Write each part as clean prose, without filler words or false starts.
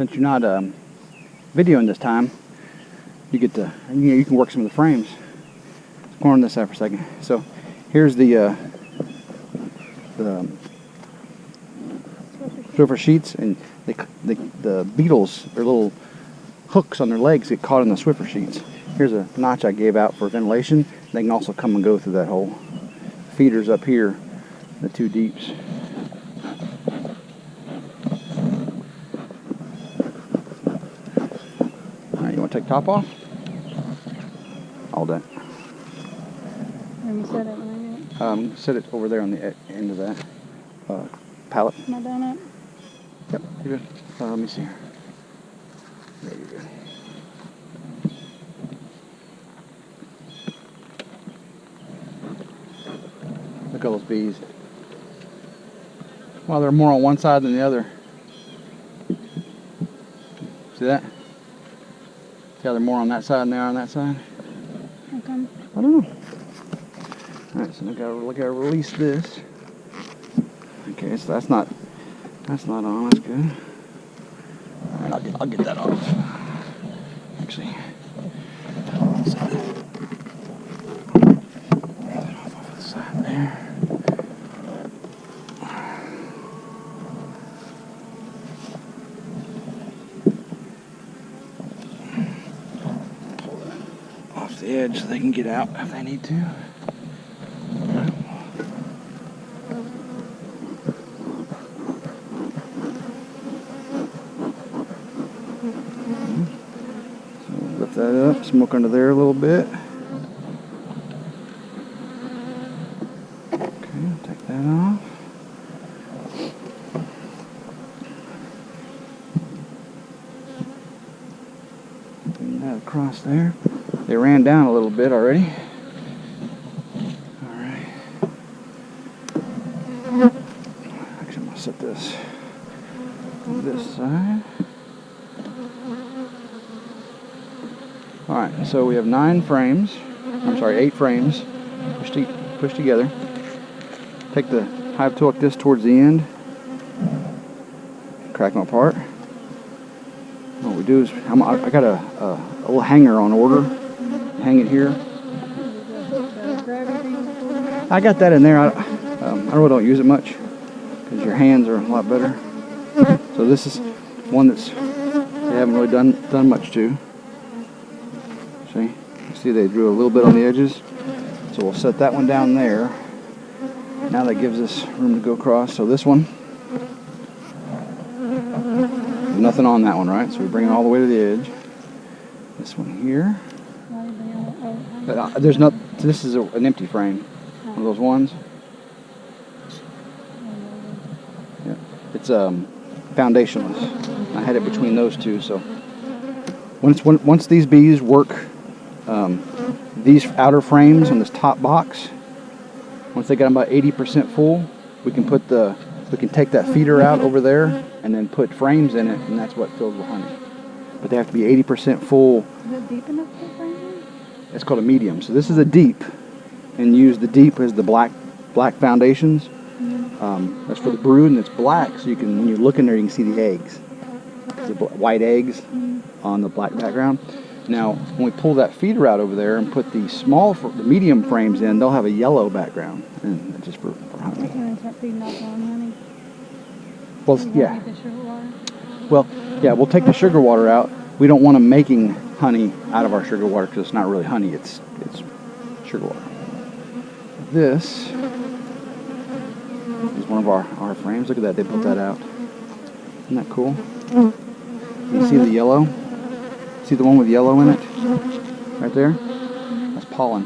since you're not videoing this time, you get to, you can work some of the frames. Let's corner this out for a second. So here's the Swiffer sheets, and the beetles, their little hooks on their legs get caught in the Swiffer sheets. Here's a notch I gave out for ventilation. They can also come and go through that hole. Feeders up here, the two deeps. Alright, you want to take top off? All done. Let me set it when I get it. Set it over there on the end of that pallet. Am I done it? Yep, you're good. Let me see here. There you go. Look at those bees. Well, they're more on one side than the other. See that? See how they're more on that side than they are on that side? How come? I don't know. Alright, so look, I gotta release this. Okay, so that's not on. That's good. Alright, I'll get that off. Actually, let's get that off the side there. Pull that off the edge so they can get out if they need to. Lift that up, smoke under there a little bit. Okay, take that off. Bring that across there. They ran down a little bit already. Alright. Actually, I'm going to set this on this side. Alright, so we have 8 frames pushed together. Take the hive tool like this towards the end, crack them apart. What we do is, I got a little hanger on order, hang it here. I got that in there. I really don't use it much because your hands are a lot better. So this is one that's they haven't really done much to. See, they drew a little bit on the edges, so we'll set that one down there. Now that gives us room to go across. So this one, there's nothing on that one, right? So we bring it all the way to the edge. This one here, there's not. This is an empty frame, one of those ones. Yeah, it's foundationless. I had it between those two, so once these bees work. These outer frames on this top box, once they get them about 80% full, we can take that feeder out over there and then put frames in it, and that's what fills with honey. But they have to be 80% full. Is it deep enough for frame? It's called a medium. So this is a deep, and use the deep as the black foundations. Mm-hmm. That's for the brood, and it's black, so you can, when you look in there, you can see the eggs, the white eggs on the black background. Now, when we pull that feeder out over there and put the medium frames in, they'll have a yellow background, and it's just for honey. Can I start feeding off on honey? Well, yeah. The sugar water? Well, yeah, we'll take the sugar water out. We don't want them making honey out of our sugar water because it's not really honey, it's sugar water. This is one of our frames. Look at that, they built that out. Isn't that cool? You see the yellow? See the one with yellow in it? Right there? That's pollen.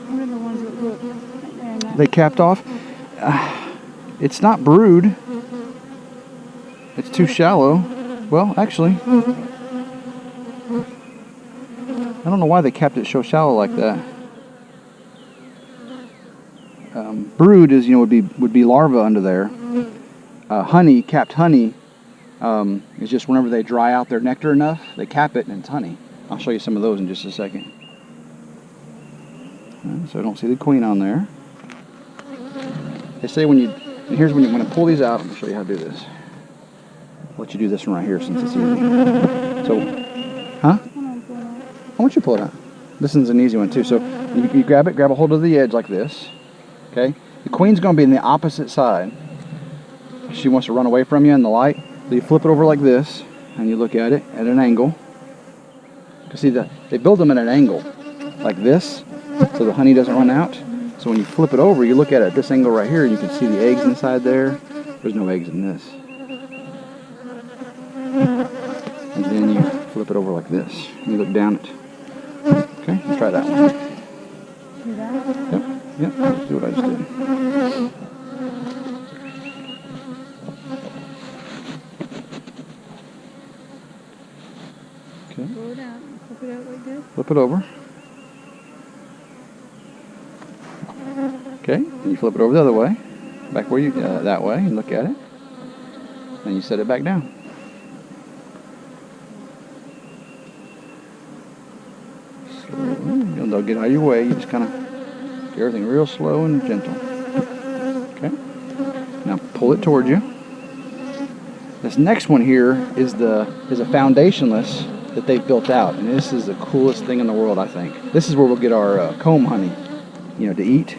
What are the ones that look right there in that? They capped off. It's not brood. It's too shallow. Well, actually, I don't know why they capped it so shallow like that. Brood is, would be larva under there. Honey, capped honey, is just whenever they dry out their nectar enough, they cap it and it's honey. I'll show you some of those in just a second. So I don't see the queen on there. They say when I pull these out, I'm going to show you how to do this. let you do this one right here since it's easy. So, huh? I want you to pull it out. This one's an easy one too. So you grab it, grab a hold of the edge like this. Okay? The queen's going to be in the opposite side. She wants to run away from you in the light. So you flip it over like this, and you look at it at an angle. You see, they build them at an angle, like this, so the honey doesn't run out. So when you flip it over, you look at it at this angle right here, and you can see the eggs inside there. There's no eggs in this. And then you flip it over like this. You look down it. Okay, let's try that one. Do that? Yep, let's do what I just did. Okay. Pull it out. Flip it out like this. Flip it over. Okay, and you flip it over the other way. Back where you, that way, and look at it. Then you set it back down. Slowly. They'll get out of your way. You just kind of do everything real slow and gentle. Okay. Now pull it towards you. This next one here is a foundationless that they've built out, and this is the coolest thing in the world, I think. This is where we'll get our comb honey, to eat.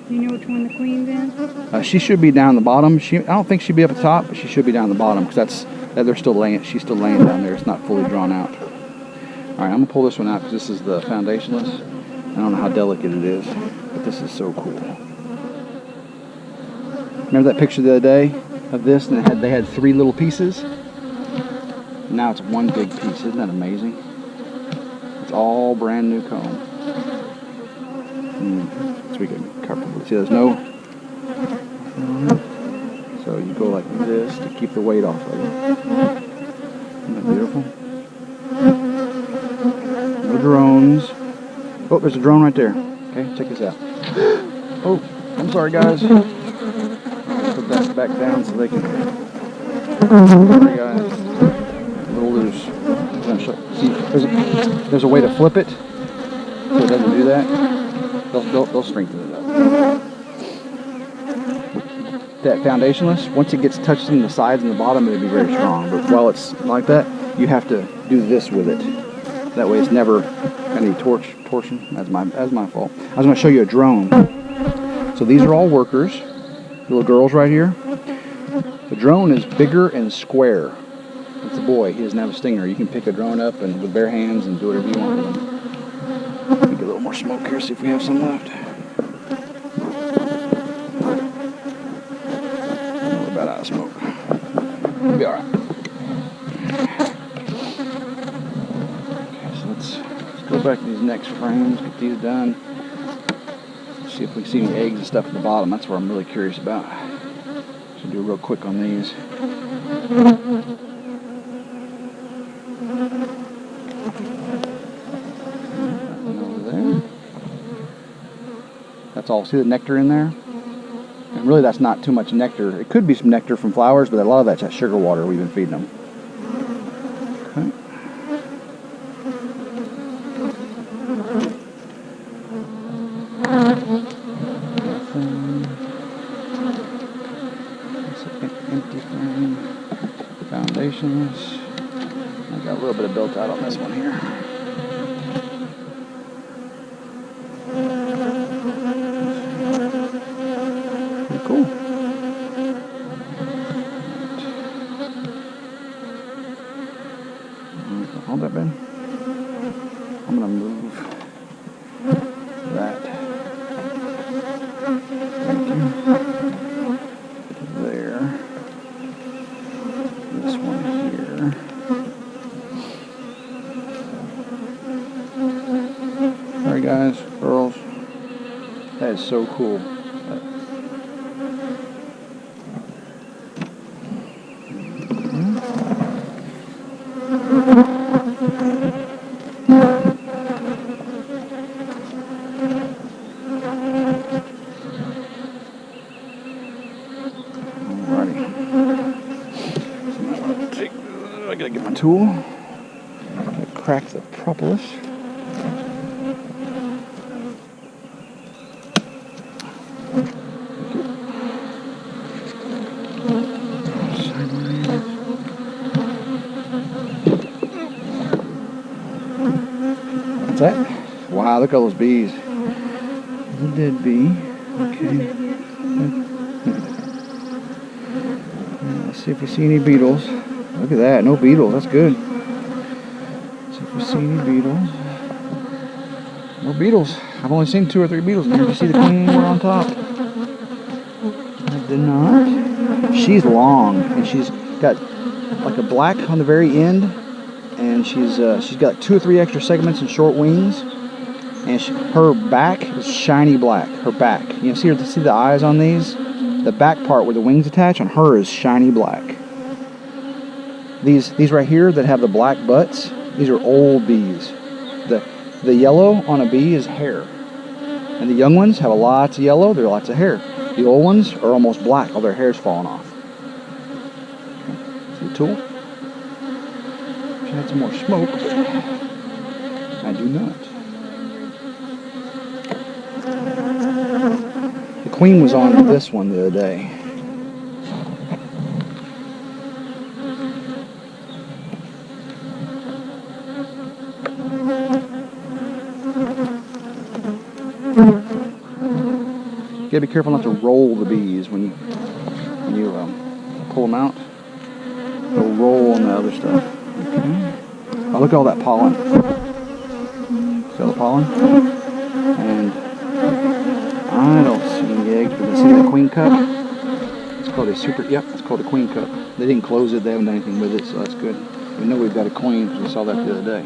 Do you know which one the queen's in? She should be down the bottom. I don't think she'd be up at the top, but she should be down the bottom because they're still laying. She's still laying down there. It's not fully drawn out. All right, I'm gonna pull this one out because this is the foundationless. I don't know how delicate it is, but this is so cool. Remember that picture the other day of this, and they had 3 little pieces? Now it's one big piece. Isn't that amazing? It's all brand new comb. So we can comfortably see there's no. So you go like this to keep the weight off of it. Isn't that beautiful? No drones. Oh, there's a drone right there. Okay, check this out. Oh, I'm sorry, guys. Put that back down so they can. Sorry, guys. A little loose. See, there's a way to flip it so it doesn't do that. They'll strengthen it up. That foundationless, once it gets touched in the sides and the bottom, it'll be very strong. But while it's like that, you have to do this with it. That way, it's never any torsion. That's my fault. I was going to show you a drone. So these are all workers, little girls right here. The drone is bigger and square. It's a boy. He doesn't have a stinger. You can pick a drone up and with bare hands and do whatever you want with them. Get a little more smoke here, see if we have some left. We're about out of smoke. We'll be alright. Okay, so let's go back to these next frames, get these done. See if we can see any eggs and stuff at the bottom. That's what I'm really curious about. So do real quick on these. That's all. See the nectar in there? And really that's not too much nectar. It could be some nectar from flowers, but a lot of that's that sugar water we've been feeding them. Okay. Empty frame. Foundationless. I got a little bit of built out on this one here. Cool. Hold that, Ben. I'm going to move that. Thank you. There. This one here. Alright guys, girls. That is so cool. I gotta get my tool. Gotta crack the propolis. look at all those bees. The dead bee. Okay. Let's see if we see any beetles. Look at that, no beetles. That's good. Let's see if we see any beetles. More beetles. I've only seen 2 or 3 beetles. Did you see the queen more on top? I did not. She's long, and she's got like a black on the very end, and she's got 2 or 3 extra segments and short wings, and her back is shiny black. Her back, you see the eyes on these? The back part where the wings attach on her is shiny black. These right here that have the black butts, these are old bees. The yellow on a bee is hair, and the young ones have lots of yellow. There are lots of hair. The old ones are almost black. All their hair's falling off. See the tool? She had some more smoke, but I do not. The queen was on this one the other day. You gotta be careful not to roll the bees when you pull them out. They'll roll on the other stuff. Okay. Oh, look at all that pollen. See all the pollen? And I don't see any eggs, but I see that queen cup. It's called a it's called a queen cup. They didn't close it, they haven't done anything with it, so that's good. We know we've got a queen because we saw that the other day.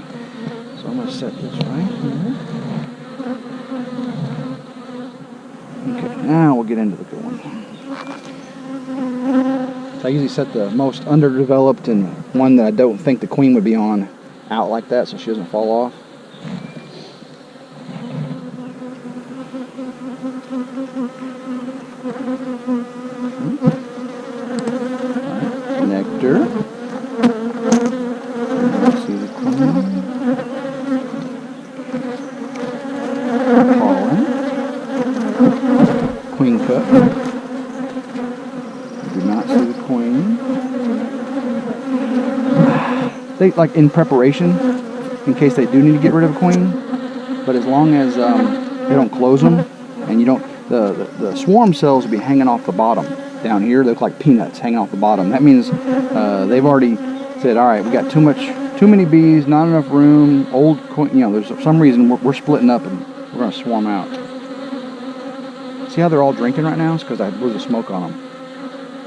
So I'm gonna set this right here. Okay, now we'll get into the good one. So I usually set the most underdeveloped and one that I don't think the queen would be on out like that so she doesn't fall off. Nectar. See the queen. Pollen. Queen cup. Do not see the queen. They like in preparation, in case they do need to get rid of a queen. But as long as they don't close them, and you don't, the swarm cells will be hanging off the bottom down here. They look like peanuts hanging off the bottom. That means they've already said, all right, we got too many bees, not enough room. Old queen, there's some reason we're splitting up and we're gonna swarm out. See how they're all drinking right now? It's because I blew the smoke on them.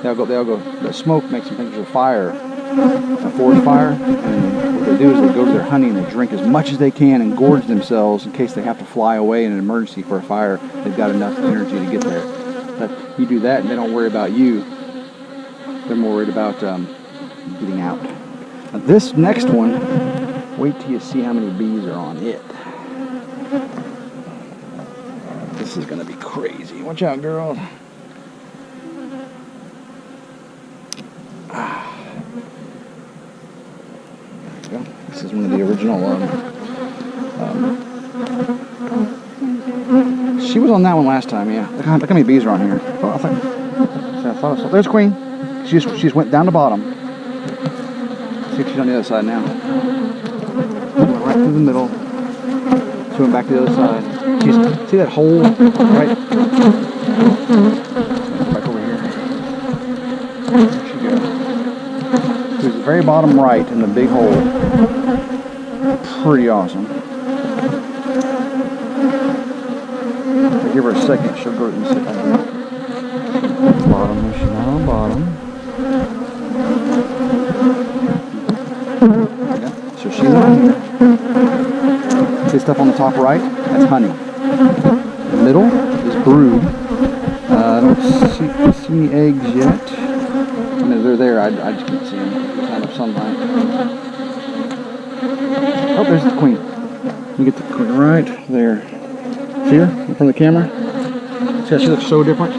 They'll go. The smoke makes them think there's a fire, a forest fire, and what they do is they go to their honey and they drink as much as they can and gorge themselves in case they have to fly away in an emergency for a fire. They've got enough energy to get there. But you do that and they don't worry about you. They're more worried about getting out. Now this next one, wait till you see how many bees are on it. This is gonna be crazy. Watch out, girl. There we go. This is one of the original. She was on that one last time. Yeah. Look how many bees are on here. Oh, I thought so. There's Queen. She just went down the bottom. See if she's on the other side now. Went right through the middle. She went back to the other side. See that hole right over here? There she goes. She was the very bottom right in the big hole. Pretty awesome. If I give her a second, she'll go and sit down. Bottom, she's not on the bottom. Yeah, so she's on here. See stuff on the top right? That's honey. The middle is brood. I don't see any eggs yet. I mean, they're there. I just can't see them. Kind of sunlight. Oh, there's the queen. You get the queen right there. See her in front of the camera? See how she looks so different?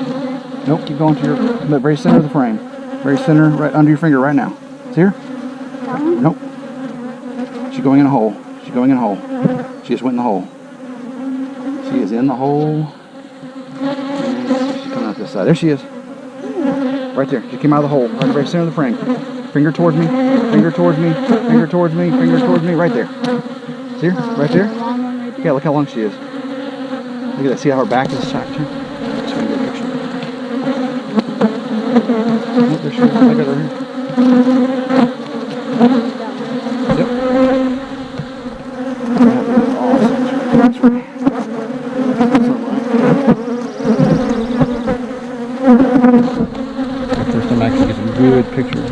Nope, keep going to the very center of the frame. Very center, right under your finger right now. See her? Nope. She's going in a hole. She's going in a hole. She just went in the hole. She is in the hole. And she's coming out this side. There she is. Right there. She came out of the hole. Right in the very center of the frame. Finger towards me. Finger towards me. Finger towards me. Finger towards me. Right there. See her? Right there. Yeah, look how long she is. Look at that. See how her back is shot too? Just gonna get a picture. Oh, there she is. I got her here. Yep. That is awesome. That's right. First time I actually get some good pictures.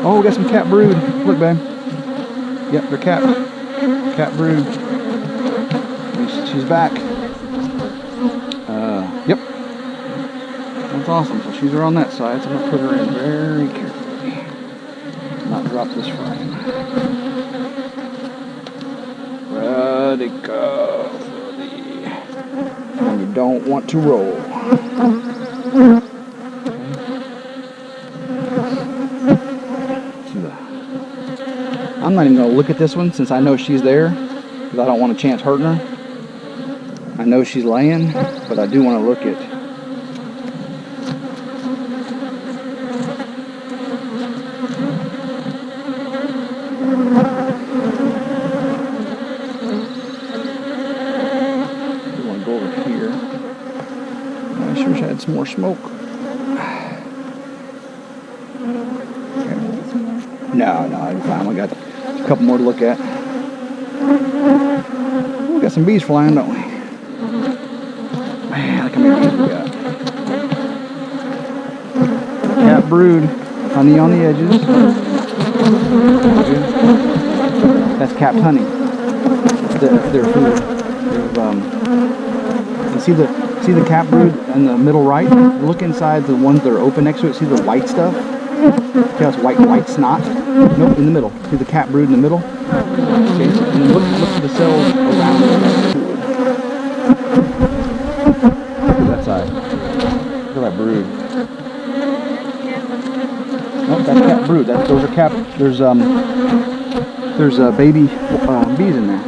Oh, we got some cat brood. Look, babe. Yep, they're cat brood. She's back. Yep. That's awesome. So she's on that side, so I'm going to put her in very carefully. Not drop this frame. Ready, go. And you don't want to roll. I'm not even going to look at this one since I know she's there, because I don't want a chance hurting her. I know she's laying, but I do want to look at. I want to go over here. I sure wish I had some more smoke. No, I'm fine. We got a couple more to look at. We got some bees flying, don't we? Man, look how many bees we got. Cat brood, honey on the edges. That's capped honey. That's their food. You see the cat brood in the middle right? Look inside the ones that are open next to it. See the white stuff? See how it's white snot? Nope, in the middle. See the cat brood in the middle? Okay, and then look at the cells around it. Look at that side. Look at that brood. Nope, that's cat brood. Those are cat. There's baby bees in there.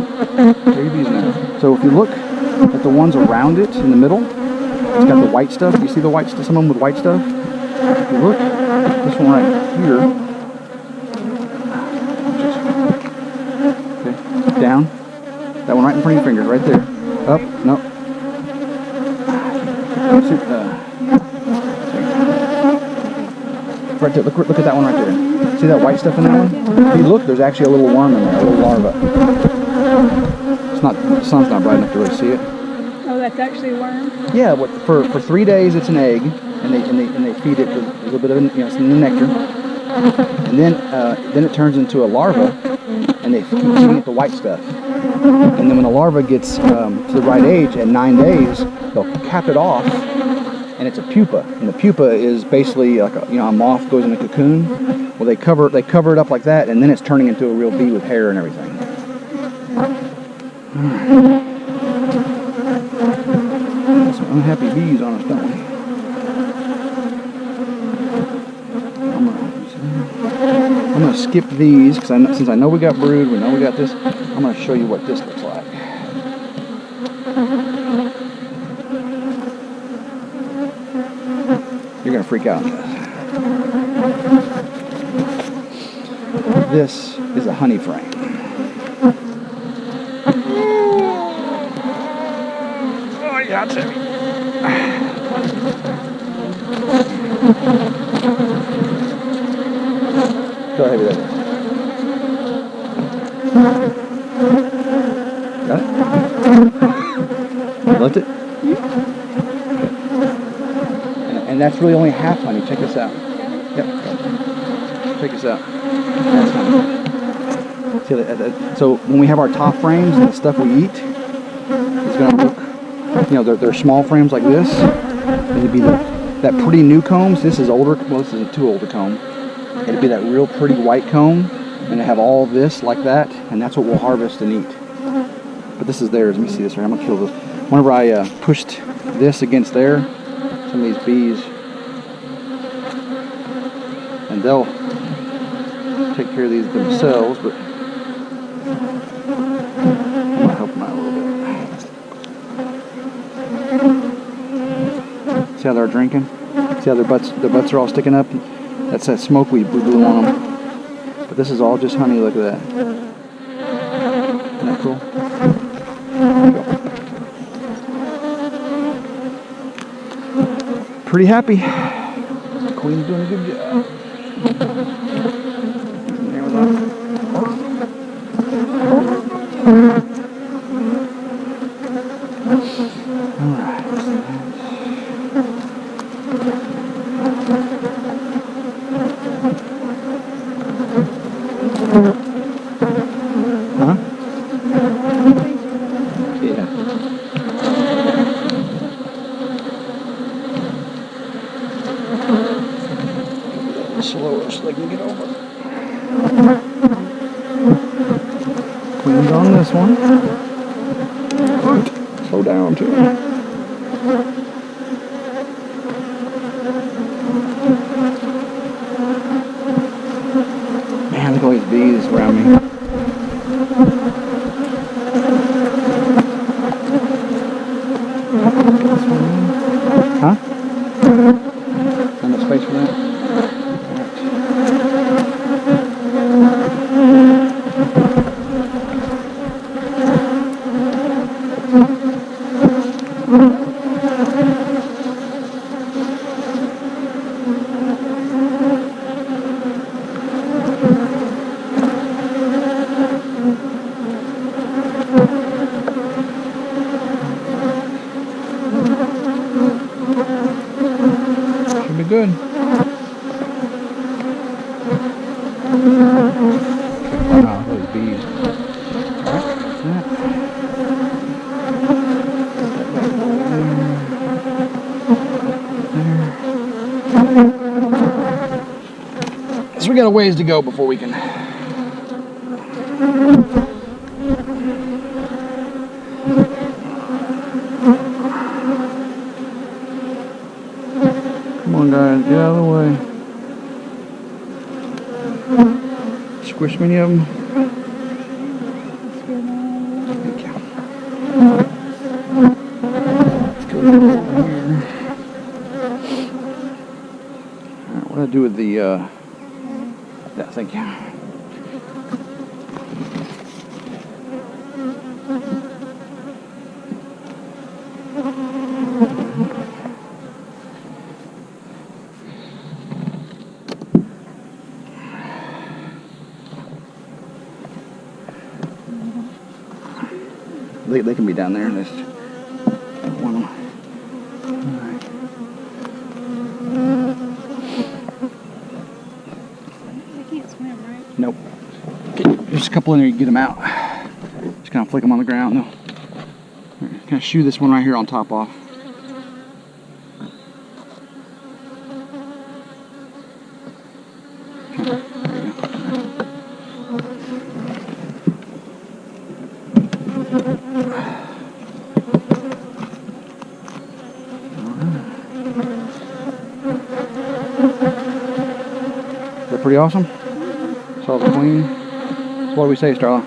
Baby bees in there. So if you look at the ones around it in the middle, it's got the white stuff. You see the white stuff? Some of them with white stuff. If you look, this one right here. Okay, down. That one right in front of your finger, right there. Up, no. Right there. Look at that one right there. See that white stuff in that one? If you look, there's actually a little worm in there, a little larva. The sun's not bright enough to really see it. Oh, that's actually a worm? Yeah, for 3 days it's an egg, and they feed it with a little bit of some nectar, and then it turns into a larva, and they keep feeding it the white stuff. And then when the larva gets to the right age at 9 days, they'll cap it off, and it's a pupa. And the pupa is basically like a moth goes in a cocoon. Well, they cover it up like that, and then it's turning into a real bee with hair and everything. Some unhappy bees on us, don't we? I'm going to skip these because since I know we got brood, we know we got this. I'm going to show you what this looks like. You're going to freak out. This is a honey frame. Oh, yeah, it's heavy. Go heavy that is. Got it? Lift it? And that's really only half honey. Check this out. Yep. Check this out. That's honey. See, so when we have our top frames and the stuff we eat, it's going to look, they're small frames like this. It'd be that pretty new combs. This is older. Well, this is too old to comb. It'd be that real pretty white comb, and have all this like that, and that's what we'll harvest and eat. But this is theirs. Let me see this here. I'm gonna kill this. Whenever I pushed this against there, some of these bees, and they'll take care of these themselves, but I'm gonna help them out a little bit. See how they're drinking? See how their butts are all sticking up? That's that smoke we blew on them. But this is all just honey. Look at that. cool. There you go. Pretty happy. Queen's doing a good job. There with us. Alright. Huh? Yeah. Slower so they can get over. Queen's on this one. Slow down too. Man, look at all these bees around me. Huh? Enough space for that? Should be good. Wow, those bees. So we got a ways to go before we can. Come on, guys, get out of the way. Squish many of them. Thank you. Let's go over here. Alright, what do I do with the, yeah, thank you. They can be down there. Just one. Alright. They can't swim, right? Nope. There's a couple in there, you can get them out. Just kind of flick them on the ground. No. Kind of shoo this one right here on top off. There you go. Is that pretty awesome? Saw the queen. So what do we say, Starla?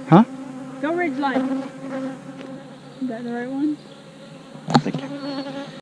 Huh? Go RidgeLife. Is that the right one? Thank you.